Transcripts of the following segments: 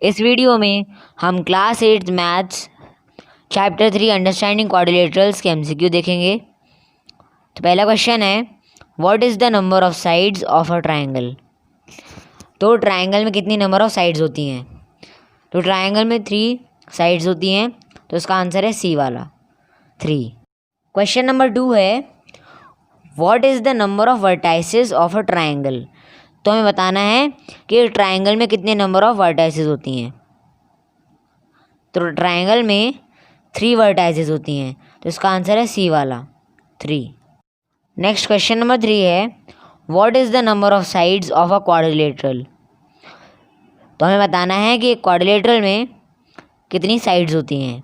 इस वीडियो में हम class 8 maths chapter 3 understanding quadrilaterals के एमसीक्यू देखेंगे। तो पहला क्वेश्चन है, what is the number of sides of a triangle. तो ट्राइंगल में कितनी नंबर ऑफ साइड्स होती हैं? तो ट्राइंगल में 3 साइड्स होती हैं, तो इसका आंसर है सी वाला 3। क्वेश्चन नंबर 2 है, what is the number of vertices of a triangle. तो हमें बताना है कि ट्राइंगल में कितने नंबर ऑफ वर्टाइसेस होती हैं। तो ट्राइंगल में 3 वर्टाइसेस होती हैं, तो इसका आंसर है सी वाला 3। नेक्स्ट क्वेश्चन नंबर 3 है, what is the number of sides of a quadrilateral. तो हमें बताना है कि एक क्वाड्रिलेटरल में कितनी साइड्स होती हैं।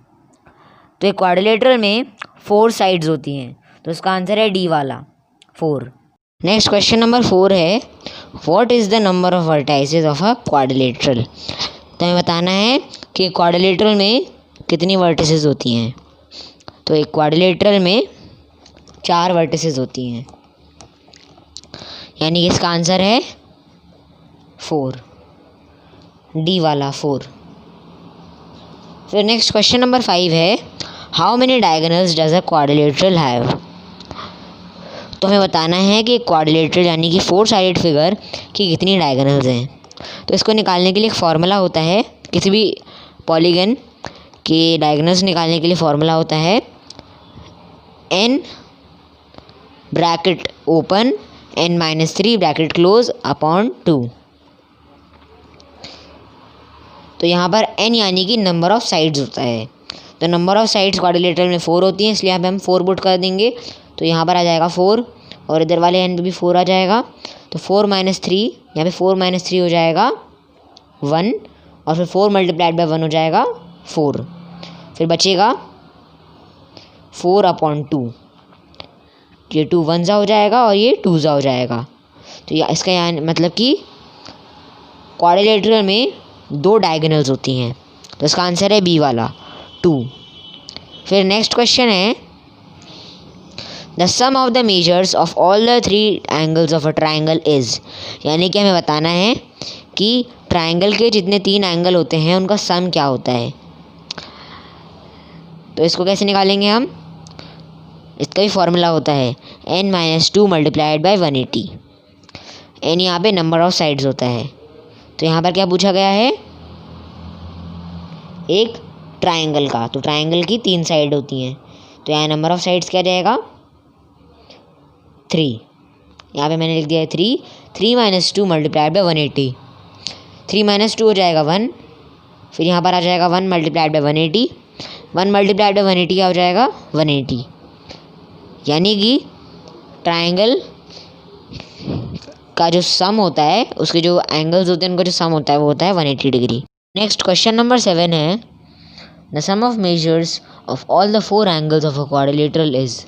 तो एक क्वाड्रिलेटरल में 4 साइड्स होती हैं, तो इसका आंसर है डी वाला 4। नेक्स्ट क्वेश्चन नंबर 4 है, what is the number of vertices of a quadrilateral. तो हमें बताना है कि क्वाड्रिलेटरल में कितनी वर्टिसेस होती हैं। तो एक क्वाड्रिलेटरल में 4 वर्टिसेस होती हैं, यानी कि इसका आंसर है 4, डी वाला 4। फिर नेक्स्ट क्वेश्चन नंबर 5 है, how many diagonals does a quadrilateral have. तो हमें बताना है कि क्वाड्रिलेटरल यानी कि 4 साइडेड फिगर की कितनी डायगोनल्स हैं। तो इसको निकालने के लिए एक फार्मूला होता है, किसी भी पॉलीगन के डायगोनल्स निकालने के लिए फार्मूला होता है n bracket open n-3 bracket close upon 2। तो यहाँ पर n यानी कि नंबर ऑफ साइड्स होता है। तो नंबर ऑफ साइड्स क्वाड्रिलेटरल में 4 होती हैं, इसलिए यहाँ पे हम 4 पुट कर देंगे। तो यहाँ पर आ जाएगा 4 और इधर वाले एंड पे भी 4 आ जाएगा। तो 4 - 3, यहाँ पे 4 - 3 हो जाएगा 1 और फिर 4 × 1 हो जाएगा 4। फिर बचेगा 4/2। ये 2 1 ज़ा हो जाएगा और ये 2 ज़ा हो जाएगा। तो इसका यानी मतलब कि क्वाड्रिलेटरल में 2 डायगोनल्स होती हैं, तो इसका आंसर है बी वाला 2। फिर नेक्स्ट क्वेश्चन है, the sum of the measures of all the 3 angles of a triangle is. यानी कि हमें बताना है कि ट्राइंगल के जितने 3 एंगल होते हैं उनका सम क्या होता है। तो इसको कैसे निकालेंगे हम, इसका भी फॉर्मूला होता है n-2 × 180। n यहाँ पे नंबर ऑफ साइड्स होता है। तो यहाँ पर क्या पूछा गया है, एक ट्राइंगल का। तो ट्राइंगल की 3 साइड होती हैं, तो यहाँ नंबर ऑफ साइड्स क्या रहेगा 3। यहाँ पे मैंने लिख दिया है 3 - 2 × 180। 3 - 2 हो जाएगा 1, फिर यहाँ पर आ जाएगा 1 × 180। 1 × 180 क्या हो जाएगा 180। यानी कि ट्राइंगल का जो सम होता है, उसके जो एंगल्स होते हैं उनका जो सम होता है वो होता है 180 डिग्री। नेक्स्ट क्वेश्चन नंबर 7 है, the sum of measures of all the 4 angles of a quadrilateral is.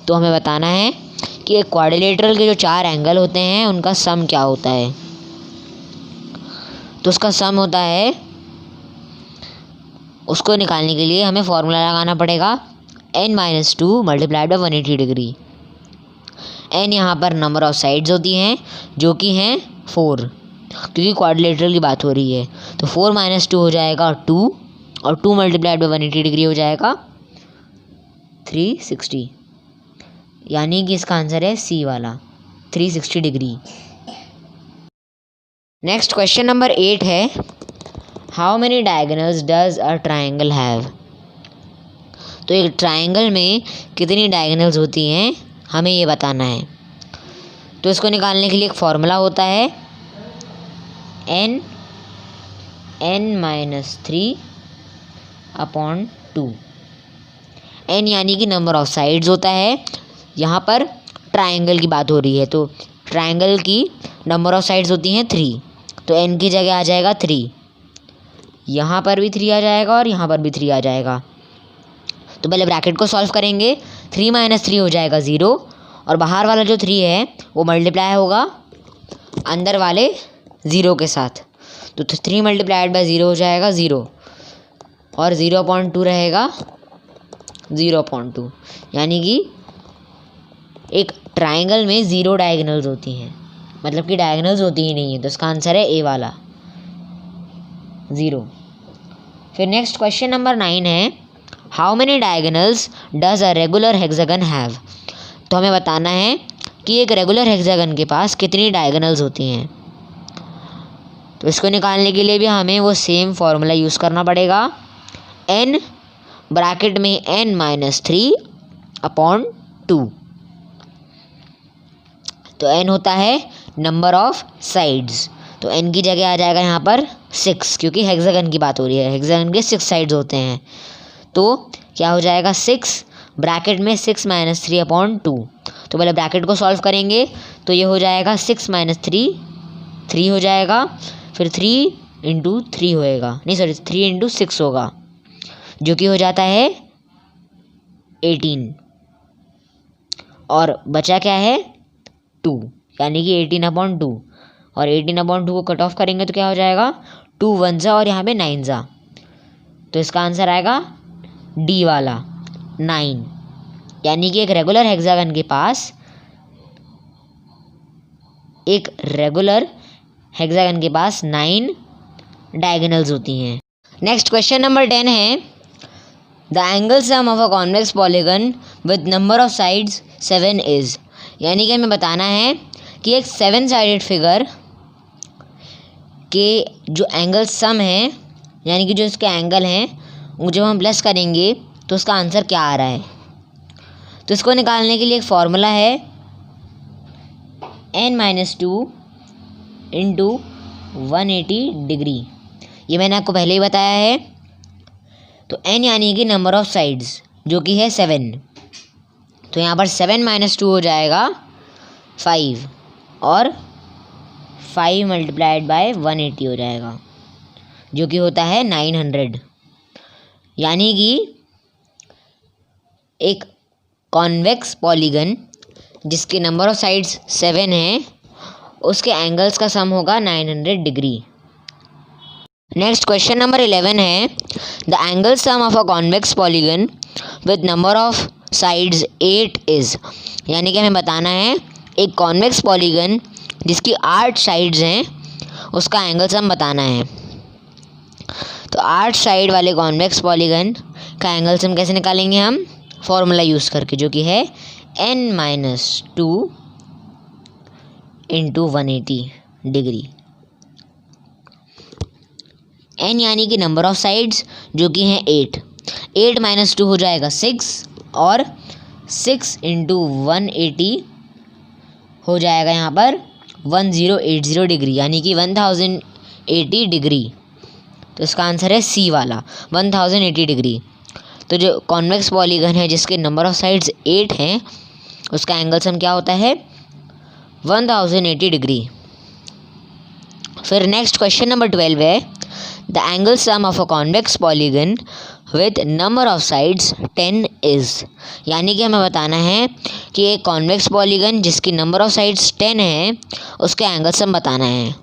तो हमें बताना है कि एक क्वाड्रिलेटरल के जो 4 एंगल होते हैं उनका सम क्या होता है। तो उसका सम होता है, उसको निकालने के लिए हमें फॉर्मूला लगाना पड़ेगा n-2 × 180 डिग्री। n यहाँ पर नंबर ऑफ साइड्स होती हैं जो कि हैं 4, क्योंकि क्वाड्रिलेटरल की बात हो रही है। तो 4 - 2 हो जाएगा 2 और 2 × 180 डिग्री हो जाएगा 360। यानी कि इसका आंसर है सी वाला 360 डिग्री। नेक्स्ट क्वेश्चन नंबर 8 है, how many diagonals does a triangle have. तो एक ट्राइंगल में कितनी डायगोनल्स होती हैं हमें ये बताना है। तो इसको निकालने के लिए एक फार्मूला होता है n-3/2। n यानी कि नंबर ऑफ साइड्स होता है। यहाँ पर ट्राइंगल की बात हो रही है, तो ट्राइंगल की नंबर ऑफ साइड्स होती हैं 3, तो n की जगह आ जाएगा 3। यहाँ पर भी 3 आ जाएगा और यहाँ पर भी 3 आ जाएगा। तो पहले ब्रैकेट को सॉल्व करेंगे। 3 - 3 हो जाएगा 0 और बाहर वाला जो 3 है वो मल्टीप्लाई होगा अंदर वाले 0 के साथ। तो 3 × 0 हो जाएगा 0 और 0/2 रहेगा 0/2। यानी कि एक ट्राइंगल में 0 डायगोनल्स होती हैं, मतलब कि डायगोनल्स होती ही नहीं है। तो इसका आंसर है ए वाला 0। फिर नेक्स्ट क्वेश्चन नंबर 9 है, how many diagonals does a regular hexagon have. तो हमें बताना है कि एक रेगुलर हेक्सागन के पास कितनी डायगोनल्स होती हैं। तो इसको निकालने के लिए भी हमें वो सेम फॉर्मूला यूज़ करना पड़ेगा, n ब्रैकेट में n-3/2। तो n होता है नंबर ऑफ साइड्स, तो n की जगह आ जाएगा यहाँ पर 6, क्योंकि हेक्सागन की बात हो रही है, हेक्सागन के 6 साइड्स होते हैं। तो क्या हो जाएगा 6 ब्रैकेट में 6 - 3/2। तो पहले ब्रैकेट को सॉल्व करेंगे तो ये हो जाएगा 6 - 3 3 हो जाएगा, फिर 3 × 3 होएगा, नहीं सॉरी 3 × 6 होगा, जो कि हो जाता है 18। और बचा क्या है 2, यानी कि 18/2। और 18/2 को कट ऑफ करेंगे तो क्या हो जाएगा 2 1 जा और यहाँ पे 9 जा। तो इसका आंसर आएगा डी वाला 9। यानी कि एक रेगुलर हेक्सागन के पास एक रेगुलर हेक्सागन के पास 9 डायगोनल्स होती हैं। नेक्स्ट क्वेश्चन नंबर 10 है, the angle sum of a convex polygon with number of sides 7 is. यानी कि हमें बताना है कि एक 7 साइडेड फिगर के जो एंगल सम है, यानी कि जो इसके एंगल हैं वो जब हम प्लस करेंगे तो उसका आंसर क्या आ रहा है। तो इसको निकालने के लिए एक फॉर्मूला है n-2 × 180 डिग्री। ये मैंने आपको पहले ही बताया है। तो n यानी कि नंबर ऑफ साइड्स जो कि है 7, तो यहाँ पर 7 - 2 हो जाएगा 5, और 5 × 180 हो जाएगा, जो कि होता है 900। यानी कि एक कॉन्वेक्स पॉलीगन जिसके नंबर ऑफ साइड्स 7 हैं उसके एंगल्स का सम होगा 900 डिग्री। नेक्स्ट क्वेश्चन नंबर 11 है, the angle sum of a convex polygon with number of sides 8 is. यानी कि हमें बताना है एक कॉन्वेक्स पॉलीगन जिसकी 8 साइड्स हैं उसका एंगल सम बताना है। तो 8 साइड वाले कॉन्वेक्स पॉलीगन का एंगल सम कैसे निकालेंगे हम, फॉर्मूला यूज़ करके, जो कि है n-2 × 180 डिग्री। n यानी कि नंबर ऑफ साइड्स जो कि हैं 8 - 2 हो जाएगा 6, और 6 × 180 हो जाएगा यहाँ पर 1080 डिग्री, यानी कि 1080 डिग्री। तो इसका आंसर है सी वाला 1080 डिग्री। तो जो कॉन्वेक्स पॉलीगन है जिसके नंबर ऑफ साइड्स 8 हैं उसका एंगल सम क्या होता है 1080 डिग्री। फिर नेक्स्ट क्वेश्चन नंबर 12 है, the angle sum of a convex polygon with number of sides 10 is. यानी कि हमें बताना है कि एक कॉन्वेक्स पॉलीगन जिसकी नंबर ऑफ साइड्स 10 है उसके एंगल सम बताना है।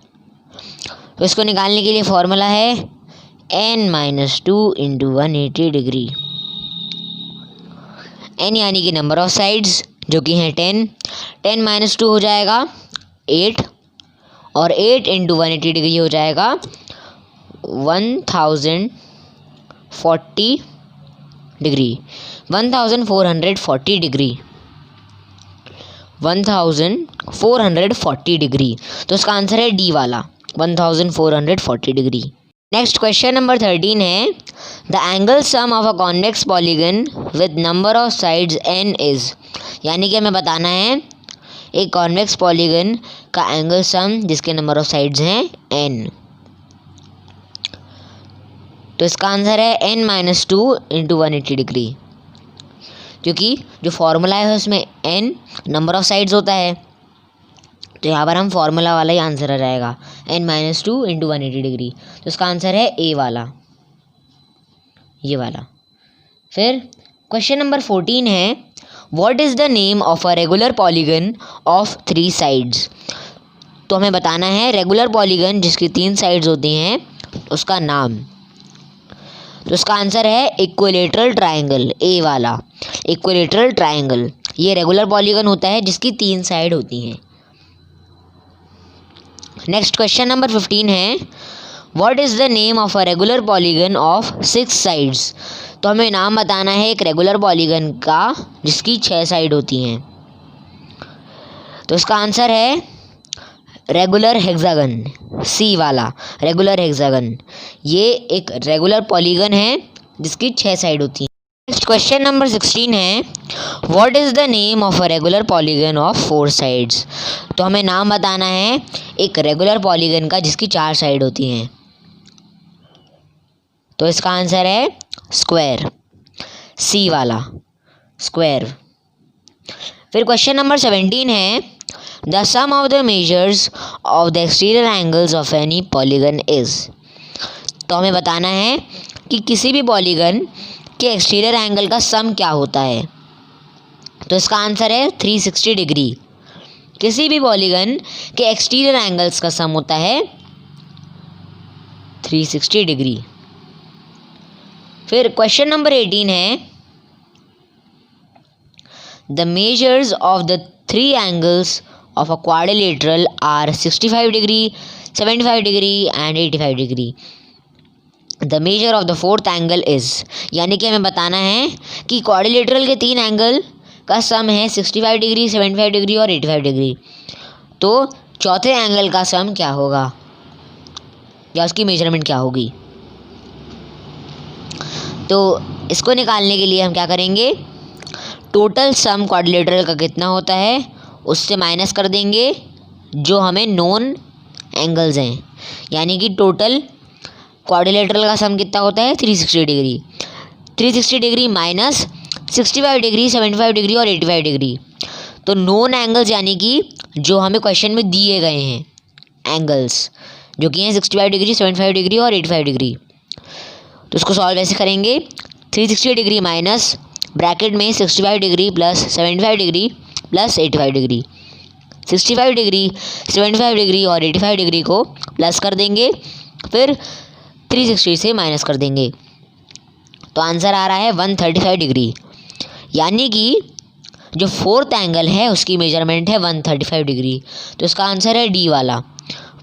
तो इसको निकालने के लिए फॉर्मूला है n-2 × 180 डिग्री। n यानी कि नंबर ऑफ साइड्स जो कि हैं 10 - 2 हो जाएगा 8, और 8 × 180 डिग्री हो जाएगा 1040 डिग्री, 1440 डिग्री, 1440 डिग्री। तो इसका आंसर है डी वाला 1440 डिग्री। नेक्स्ट क्वेश्चन नंबर 13 है, the angle sum of a convex polygon with number of sides n is. यानी कि हमें बताना है एक कॉन्वेक्स पॉलीगन का एंगल सम जिसके नंबर ऑफ साइड्स हैं n। तो इसका आंसर है n-2 × 180 डिग्री, क्योंकि जो फॉर्मूला है उसमें n नंबर ऑफ साइड्स होता है, तो यहाँ पर हम फॉर्मूला वाला ही आंसर आ जाएगा n-2 × 180 डिग्री। तो इसका आंसर है ए वाला, ये वाला। फिर क्वेश्चन नंबर 14 है, what is the name of a regular polygon of 3 sides. तो हमें बताना है रेगुलर पॉलीगन जिसकी 3 साइड्स होती हैं उसका नाम। तो उसका आंसर है इक्विलेटरल ट्रायंगल, ए वाला इक्विलेटरल ट्रायंगल। ये रेगुलर पॉलीगन होता है जिसकी 3 साइड होती हैं। नेक्स्ट क्वेश्चन नंबर 15 है, what is the name of a regular polygon of 6 sides. तो हमें नाम बताना है एक रेगुलर पॉलीगन का जिसकी 6 साइड होती हैं। तो इसका आंसर है रेगुलर हेक्सागन, सी वाला रेगुलर हेक्सागन। ये एक रेगुलर पॉलीगन है जिसकी 6 साइड होती हैं। नेक्स्ट क्वेश्चन नंबर 16 है what is the name of a regular polygon of 4 sides. तो हमें नाम बताना है एक रेगुलर पॉलीगन का जिसकी 4 साइड होती हैं। तो इसका आंसर है स्क्वायर, सी वाला स्क्वायर। फिर क्वेश्चन नंबर 17 है the sum of the measures of the exterior angles of any polygon is. तो हमें बताना है कि किसी भी पॉलीगन के एक्सटीरियर एंगल का सम क्या होता है। तो इसका आंसर है 360 डिग्री। किसी भी पॉलीगन के एक्सटीरियर एंगल्स का सम होता है 360 डिग्री। फिर क्वेश्चन नंबर 18 है the measures of the 3 angles of a quadrilateral are 65 degree, 75 degree and 85 degree. The measure of the fourth angle is, यानी कि हमें बताना है कि क्वाड्रिलेटरल के 3 एंगल का सम है 65 डिग्री, 75 डिग्री और 85 डिग्री। तो चौथे एंगल का सम क्या होगा या उसकी मेजरमेंट क्या होगी। तो इसको निकालने के लिए हम क्या करेंगे, टोटल सम क्वाड्रिलेटरल का कितना होता है उससे माइनस कर देंगे जो हमें नोन एंगल्स हैं। यानी कि टोटल क्वाड्रिलेटरल का सम कितना होता है 360 degree. 360 degree minus 65 degree, 75 degree और 85 डिग्री। तो नोन एंगल्स यानी कि जो हमें क्वेश्चन में दिए गए हैं एंगल्स जो कि हैं 65 डिग्री, 75 डिग्री और 85 डिग्री। तो इसको सॉल्व ऐसे करेंगे 360 डिग्री माइनस ब्रैकेट में 65 degree plus 75 degree plus 85 degree. 65 degree, 75 degree और 85 डिग्री को प्लस कर देंगे, फिर 360 से माइनस कर देंगे। तो आंसर आ रहा है 135 डिग्री। यानी कि जो फोर्थ एंगल है उसकी मेजरमेंट है 135 डिग्री। तो इसका आंसर है डी वाला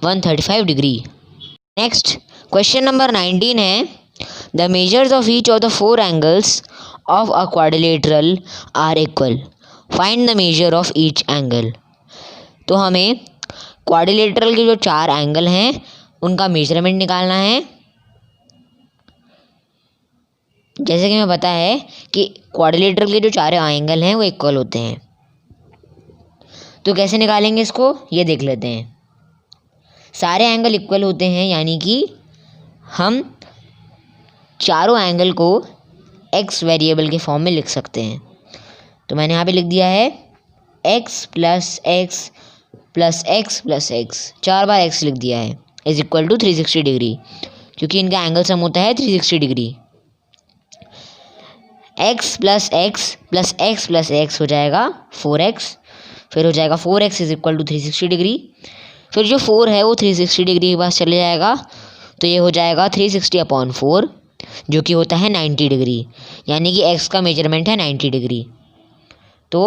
135 डिग्री। नेक्स्ट क्वेश्चन नंबर 19 है the measures of each of the 4 angles of a quadrilateral are equal, find the measure of each angle. तो हमें क्वाड्रिलेटरल के जो 4 एंगल हैं उनका मेजरमेंट निकालना है। जैसे कि हमें पता है कि क्वाड्रिलेटरल के जो 4 एंगल हैं वो इक्वल होते हैं। तो कैसे निकालेंगे इसको ये देख लेते हैं। सारे एंगल इक्वल होते हैं यानी कि हम चारों एंगल को एक्स वेरिएबल के फॉर्म में लिख सकते हैं। तो मैंने यहाँ पे लिख दिया है x plus x plus x plus x, 4 बार x लिख दिया है इज इक्वल टू 360 डिग्री, क्योंकि इनका एंगल सम होता है 360 degree. x plus x plus x plus x हो जाएगा 4x, फिर हो जाएगा 4x is equal to 360 degree. फिर जो 4 है वो 360 डिग्री के पास चले जाएगा, तो ये हो जाएगा 360/4 जो कि होता है 90 डिग्री। यानी कि x का मेजरमेंट है 90 डिग्री। तो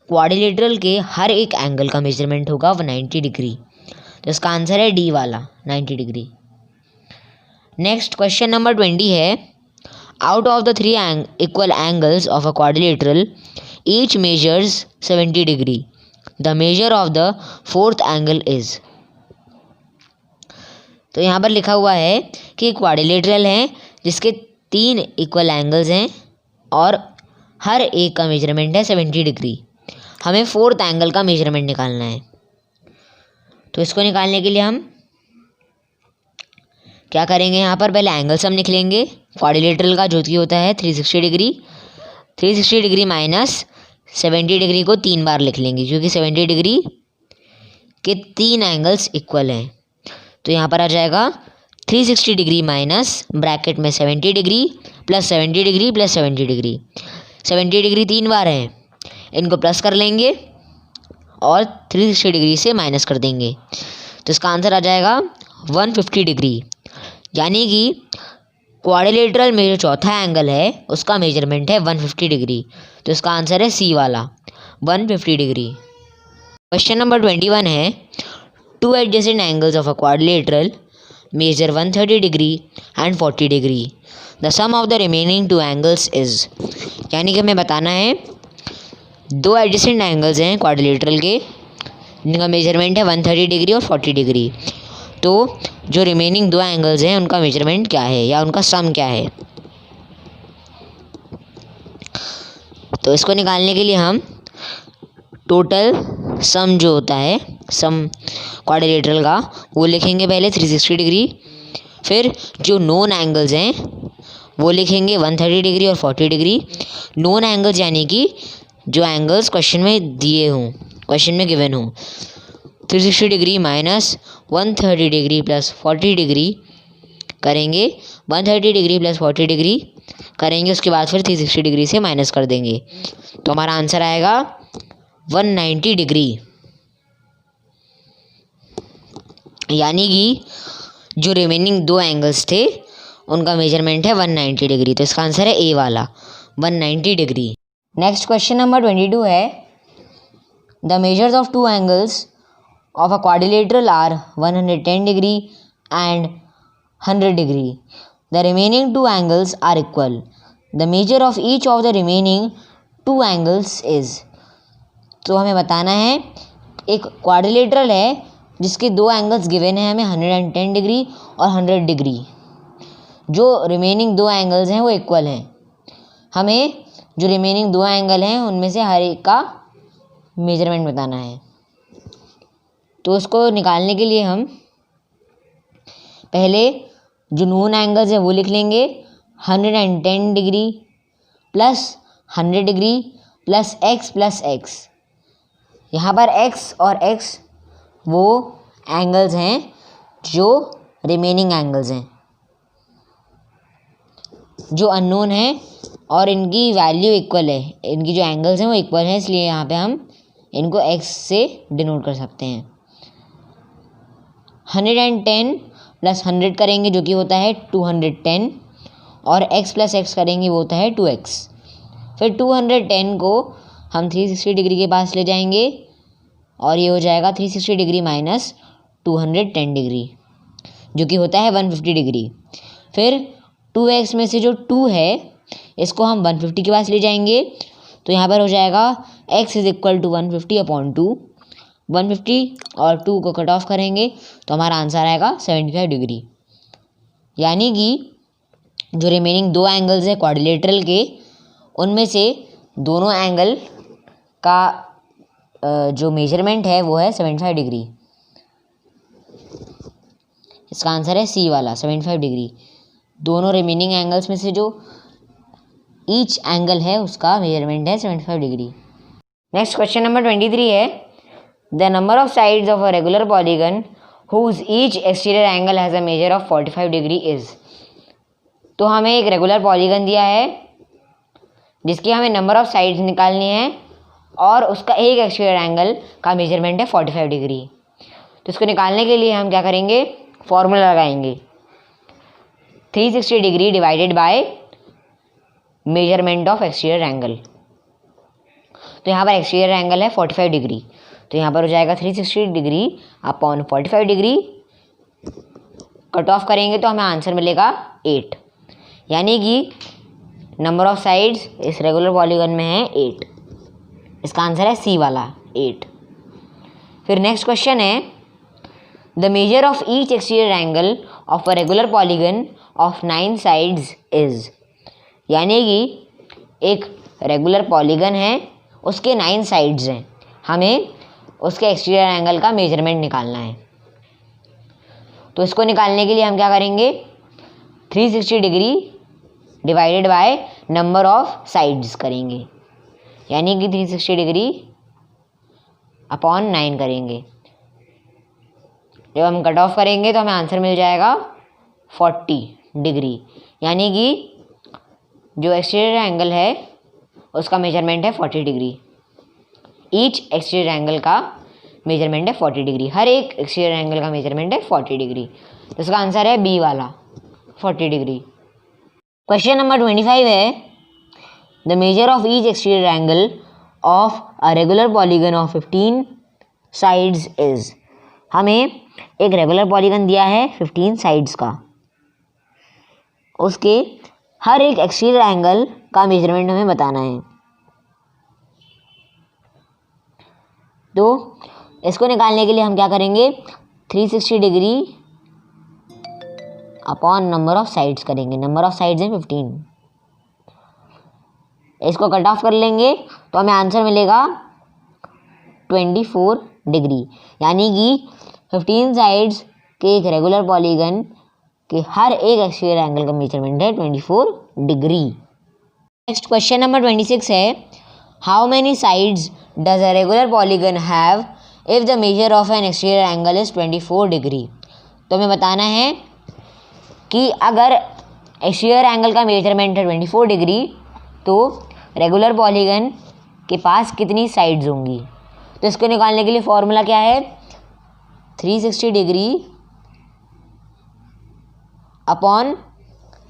क्वाड्रिलेटरल के हर एक एंगल का मेजरमेंट होगा 90 डिग्री। तो इसका आंसर है डी वाला 90 डिग्री। नेक्स्ट क्वेश्चन नंबर 20 है out of the 3 equal angles of a quadrilateral each measures 70 degree, the measure of the 4th angle is. तो यहाँ पर लिखा हुआ है कि क्वाड्रिलेटरल है जिसके 3 इक्वल एंगल्स हैं और हर एक का मेजरमेंट है 70 डिग्री। हमें 4th एंगल का मेजरमेंट निकालना है। तो इसको निकालने के लिए हम क्या करेंगे, यहाँ पर पहले एंगल सम लिख लेंगे क्वाड्रिलेटरल का जो कि होता है 360 डिग्री। 360 डिग्री माइनस 70 डिग्री को 3 बार लिख लेंगे क्योंकि 70 डिग्री के 3 एंगल्स इक्वल हैं। तो यहाँ पर आ जाएगा 360 डिग्री माइनस ब्रैकेट में 70 degree plus 70 degree plus 70 degree. 70 degree 3 बार हैं, इनको प्लस कर लेंगे और 360 डिग्री से माइनस कर देंगे। तो इसका आंसर आ जाएगा 150 डिग्री। यानी कि क्वाड्रिलेटरल में जो चौथा एंगल है उसका मेजरमेंट है 150 डिग्री। तो इसका आंसर है सी वाला 150 डिग्री। क्वेश्चन नंबर 21 है two adjacent angles of a quadrilateral measure 130 degree and 40 degree. The sum of the remaining two angles is, यानी कि हमें बताना है दो एडजेसेंट एंगल्स हैं क्वाड्रिलेटरल के जिनका मेजरमेंट है 130 डिग्री और 40 डिग्री। तो जो रिमेनिंग दो एंगल्स हैं उनका मेजरमेंट क्या है या उनका सम क्या है। तो इसको निकालने के लिए हम टोटल सम जो होता है सम क्वाड्रिलेटरल का वो लिखेंगे पहले 360 डिग्री। फिर जो नोन एंगल्स हैं वो लिखेंगे 130 डिग्री और 40 डिग्री। नोन एंगल्स यानी कि जो एंगल्स क्वेश्चन में दिए हों, क्वेश्चन में गिवन हों। 360 degree minus 130 degree plus 40 degree करेंगे, 130 डिग्री प्लस 40 डिग्री करेंगे, उसके बाद फिर 360 डिग्री से माइनस कर देंगे। तो हमारा आंसर आएगा 190 डिग्री। यानी कि जो रिमेनिंग दो एंगल्स थे उनका मेजरमेंट है 190 डिग्री। तो इसका आंसर है ए वाला 190 डिग्री। नेक्स्ट क्वेश्चन नंबर 22 है the measures of two angles of a quadrilateral are 110 degree and 100 degree. The remaining two angles are equal. The measure of each of the remaining two angles is. तो हमें बताना है एक quadrilateral है जिसके दो angles given है हमें 110 डिग्री और 100 डिग्री। जो रिमेनिंग दो एंगल्स हैं वो इक्वल हैं। हमें जो रिमेनिंग दो एंगल हैं उनमें से हर एक का मेजरमेंट बताना है। तो उसको निकालने के लिए हम पहले जो नोन एंगल्स है वो लिख लेंगे 110 degree plus 100 degree plus x। यहाँ पर x और x वो एंगल्स हैं जो रिमेनिंग एंगल्स हैं जो अननोन है और इनकी वैल्यू इक्वल है। इनकी जो एंगल्स हैं वो इक्वल हैं, इसलिए यहाँ पे हम इनको x से डिनोट कर सकते हैं। 110 प्लस 100 करेंगे जो कि होता है 210 और x प्लस x करेंगे वो होता है 2x। फिर 210 को हम 360 डिग्री के पास ले जाएंगे और ये हो जाएगा 360 डिग्री माइनस 210 डिग्री जो कि होता है 150 डिग्री। फिर 2x में से जो 2 है इसको हम 150 के पास ले जाएंगे तो यहाँ पर हो जाएगा x इज इक्वल टू 150/2। 150 और 2 को कट ऑफ करेंगे तो हमारा आंसर आएगा 75 डिग्री। यानी कि जो रिमेनिंग दो एंगल्स हैं क्वाड्रिलेटरल के उनमें से दोनों एंगल का जो मेजरमेंट है वो है 75 डिग्री। इसका आंसर है सी वाला 75 डिग्री। दोनों रिमेनिंग एंगल्स में से जो ईच एंगल है उसका मेजरमेंट है 75 डिग्री। नेक्स्ट क्वेश्चन नंबर 23 है the number of sides of a regular polygon whose each exterior angle has a measure of 45 degree is. तो हमें एक रेगुलर पॉलीगन दिया है जिसकी हमें नंबर ऑफ साइड्स निकालनी है और उसका एक एक्सटीरियर एंगल का मेजरमेंट है 45 डिग्री। तो इसको निकालने के लिए हम क्या करेंगे, फॉर्मूला लगाएंगे 360 degree divided by measurement of exterior angle. तो यहाँ पर एक्सटीरियर एंगल है 45 डिग्री तो यहाँ पर हो जाएगा 360 degree upon 45 degree. Cut off करेंगे तो हमें आंसर मिलेगा 8। यानी कि नंबर ऑफ साइड्स इस रेगुलर पॉलीगन में है 8। इसका आंसर है सी वाला 8। फिर नेक्स्ट क्वेश्चन है the measure of each exterior angle of a regular polygon of 9 sides is. यानी कि एक रेगुलर पॉलीगन है उसके 9 साइड्स हैं, हमें उसके एक्सटीरियर एंगल का मेजरमेंट निकालना है। तो इसको निकालने के लिए हम क्या करेंगे 360 degree divided by number of sides करेंगे। यानी कि 360 डिग्री अपॉन 9 करेंगे। जब हम कट ऑफ करेंगे तो हमें आंसर मिल जाएगा 40 डिग्री। यानी कि जो एक्सटीरियर एंगल है उसका मेजरमेंट है 40 डिग्री। ईच एक्सटीरियर एंगल का मेजरमेंट है 40 डिग्री। हर एक एक्सटीरियर एंगल का मेजरमेंट है 40 डिग्री। तो इसका आंसर है बी वाला 40 डिग्री। क्वेश्चन नंबर 25 है the measure of each exterior angle of a regular polygon of 15 sides is. हमें एक रेगुलर पॉलीगन दिया है 15 साइड्स का, उसके हर एक एक्सटीरियर एंगल का मेजरमेंट हमें बताना है। तो इसको निकालने के लिए हम क्या करेंगे, 360 degree upon number of sides करेंगे। नंबर ऑफ साइड्स हैं 15, इसको कट ऑफ कर लेंगे तो हमें आंसर मिलेगा 24 डिग्री, यानी कि 15 साइड्स के एक रेगुलर पॉलीगन के हर एक एक्सटीरियर एंगल का मेजरमेंट है 24 डिग्री। नेक्स्ट क्वेश्चन नंबर 26 है, how many sides does a regular polygon have if the measure of N exterior angle is 24 degree. तो हमें बताना है कि अगर एक्सटीरियर एंगल का मेजरमेंट है 24 डिग्री तो रेगुलर पॉलीगन के पास कितनी साइड्स होंगी। तो इसको निकालने के लिए फॉर्मूला क्या है, 360 डिग्री अपॉन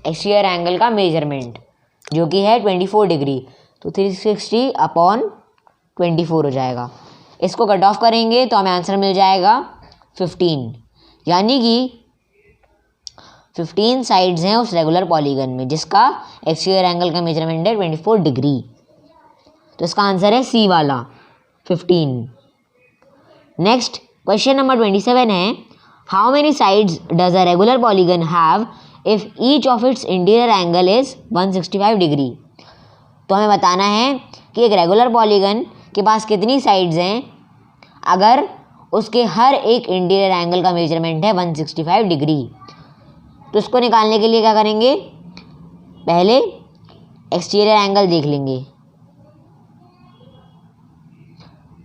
एक्सटीरियर एंगल का मेजरमेंट जो कि है 24 डिग्री, तो 360 अपॉन 24 हो जाएगा। इसको कट ऑफ करेंगे तो हमें आंसर मिल जाएगा 15, यानी कि 15 साइड्स हैं उस रेगुलर पॉलीगन में जिसका एक्सटीरियर एंगल का मेजरमेंट है 24 डिग्री। तो इसका आंसर है सी वाला 15। नेक्स्ट क्वेश्चन नंबर 27 है, how many sides does a regular polygon have if each of its interior angle is 165 degree. तो हमें बताना है कि एक रेगुलर पॉलीगन के पास कितनी साइड्स हैं अगर उसके हर एक इंटीरियर एंगल का मेजरमेंट है 165 डिग्री। तो इसको निकालने के लिए क्या करेंगे, पहले एक्सटीरियर एंगल देख लेंगे,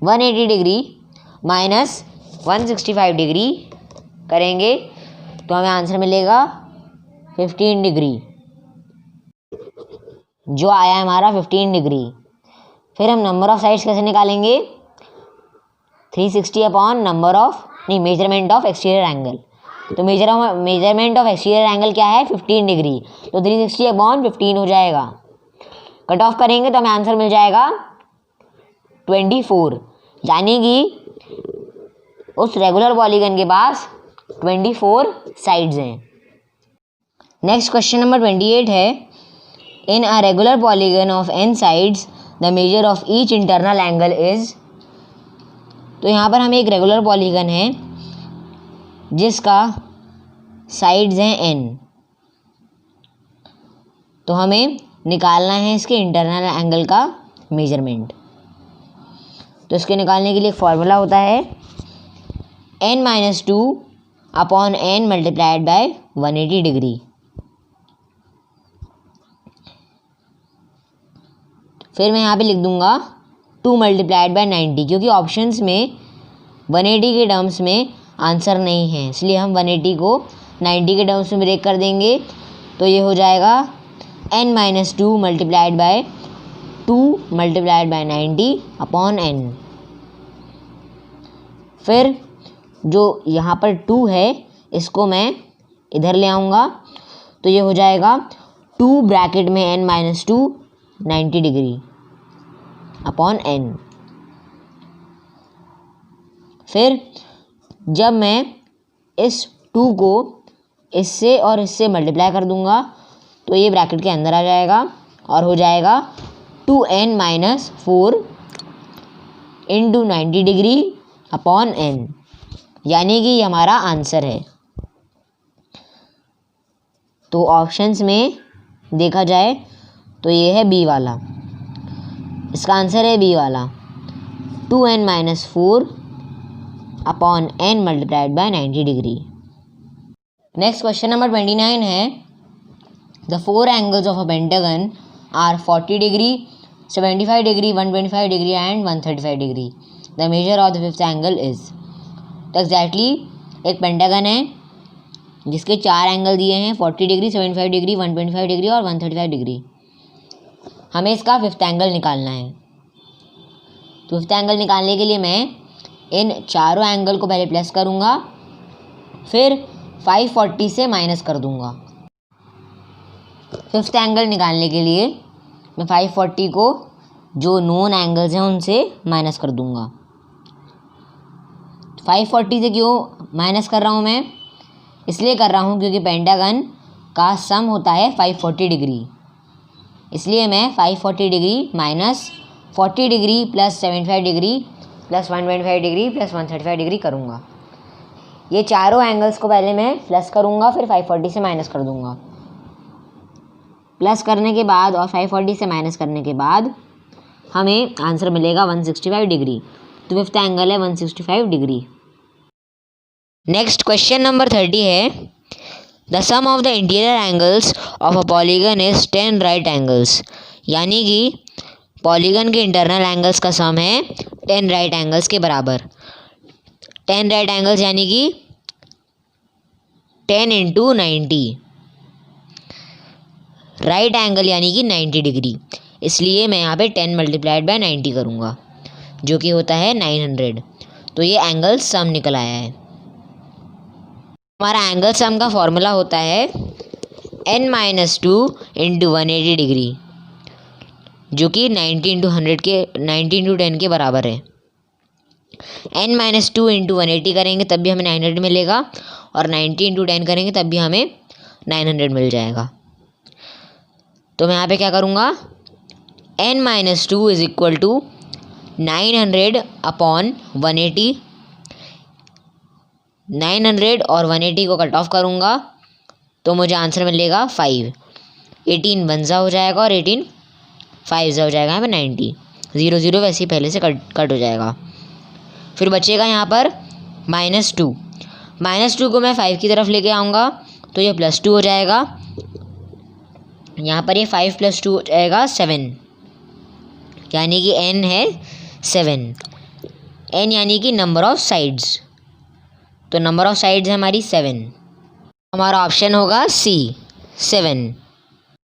180 डिग्री माइनस 165 डिग्री करेंगे तो हमें आंसर मिलेगा 15 डिग्री, जो आया है हमारा 15 डिग्री। फिर हम नंबर ऑफ साइड्स कैसे निकालेंगे, 360 upon measurement of exterior angle. तो मेजरमेंट ऑफ एक्सटीरियर एंगल क्या है 15 डिग्री, तो 360 अपॉन 15 हो जाएगा। कट ऑफ करेंगे तो हमें आंसर मिल जाएगा 24, यानी कि उस रेगुलर पॉलीगन के पास 24 साइड्स हैं। नेक्स्ट क्वेश्चन नंबर 28 है, in a regular polygon of n sides the measure of each internal angle is. तो यहाँ पर हमें एक रेगुलर पॉलीगन है जिसका साइड्स हैं n, तो हमें निकालना है इसके इंटरनल एंगल का मेजरमेंट। तो इसके निकालने के लिए एक फॉर्मूला होता है n-2 upon n multiplied bye 180 degree. फिर मैं यहाँ पे लिख दूंगा 2 मल्टीप्लाइड बाय 90, क्योंकि ऑप्शंस में 180 के टर्म्स में आंसर नहीं है, इसलिए हम 180 को 90 के टर्म्स में ब्रेक कर देंगे। तो ये हो जाएगा n-2 multiplied by 2 multiplied by 90 upon n। फिर जो यहाँ पर 2 है इसको मैं इधर ले आऊँगा, तो ये हो जाएगा 2 ब्रैकेट में n-2 90 डिग्री अपॉन n। फिर जब मैं इस 2 को इससे और इससे मल्टीप्लाई कर दूंगा तो ये ब्रैकेट के अंदर आ जाएगा और हो जाएगा 2n-4 into 90 degree upon n, यानी कि ये हमारा आंसर है। तो ऑप्शंस में देखा जाए तो ये है बी वाला, इसका आंसर है बी वाला 2n-4 upon n multiplied by 90 degree. Next question number 29 है, the 4 angles of a pentagon are 40 degree 75 degree 125 degree and 135 degree. The measure of the fifth angle is. तो एग्जैक्टली एक pentagon है जिसके 4 angle दिए हैं 40 degree 75 degree 125 degree और 135 degree. हमें इसका फिफ्थ एंगल निकालना है। तो फिफ्थ एंगल निकालने के लिए मैं इन चारों एंगल को पहले प्लस करूँगा, फिर 540 से माइनस कर दूँगा। फिफ्थ एंगल निकालने के लिए मैं 540 को जो नोन एंगल्स हैं उनसे माइनस कर दूँगा। 540 से क्यों माइनस कर रहा हूँ मैं? इसलिए कर रहा हूँ क्योंकि पेंटागन का सम होता है 540 डिग्री। इसलिए मैं 540 degree minus 40 degree plus 75 degree plus 125 degree plus 135 degree करूँगा। ये चारों एंगल्स को पहले मैं प्लस करूँगा, फिर 540 से माइनस कर दूँगा। प्लस करने के बाद और 540 से माइनस करने के बाद हमें आंसर मिलेगा 165 डिग्री। तो फिफ्थ एंगल है 165 डिग्री। नेक्स्ट क्वेश्चन नंबर 30 है, the sum of the interior angles of a polygon is 10 right angles. यानी कि पॉलीगन के इंटरनल एंगल्स का सम है 10 राइट एंगल्स के बराबर। 10 राइट एंगल्स यानी कि 10 इंटू 90। राइट एंगल यानी कि 90 डिग्री, इसलिए मैं यहाँ पे 10 मल्टीप्लाइड बाय 90 करूँगा, जो कि होता है 900। तो ये एंगल सम निकल आया है। हमारा एंगल सम का फॉर्मूला होता है n-2 इंटू 180 डिग्री, जो कि 90 इंटू 10 के बराबर है। n-2 इंटू 180 करेंगे तब भी हमें 900 मिलेगा, और 90 इंटू 10 करेंगे तब भी हमें 900 मिल जाएगा। तो मैं यहाँ पे क्या करूँगा, n-2 is equal to 900 upon 180। 900 और 180 को कट ऑफ करूँगा तो मुझे आंसर मिलेगा 5। 18 1 ज़ा हो जाएगा और 18 5 ज़ा हो जाएगा यहाँ पे 90। 0 0 वैसे ही पहले से कट हो जाएगा। फिर बचेगा यहाँ पर -2। -2 को मैं 5 की तरफ लेके आऊँगा तो ये +2 हो जाएगा। यहाँ पर ये 5 + 2 हो जाएगा 7, यानी कि n है 7। n यानी कि नंबर ऑफ साइड्स, तो नंबर ऑफ साइड्स है हमारी 7। हमारा ऑप्शन होगा C 7।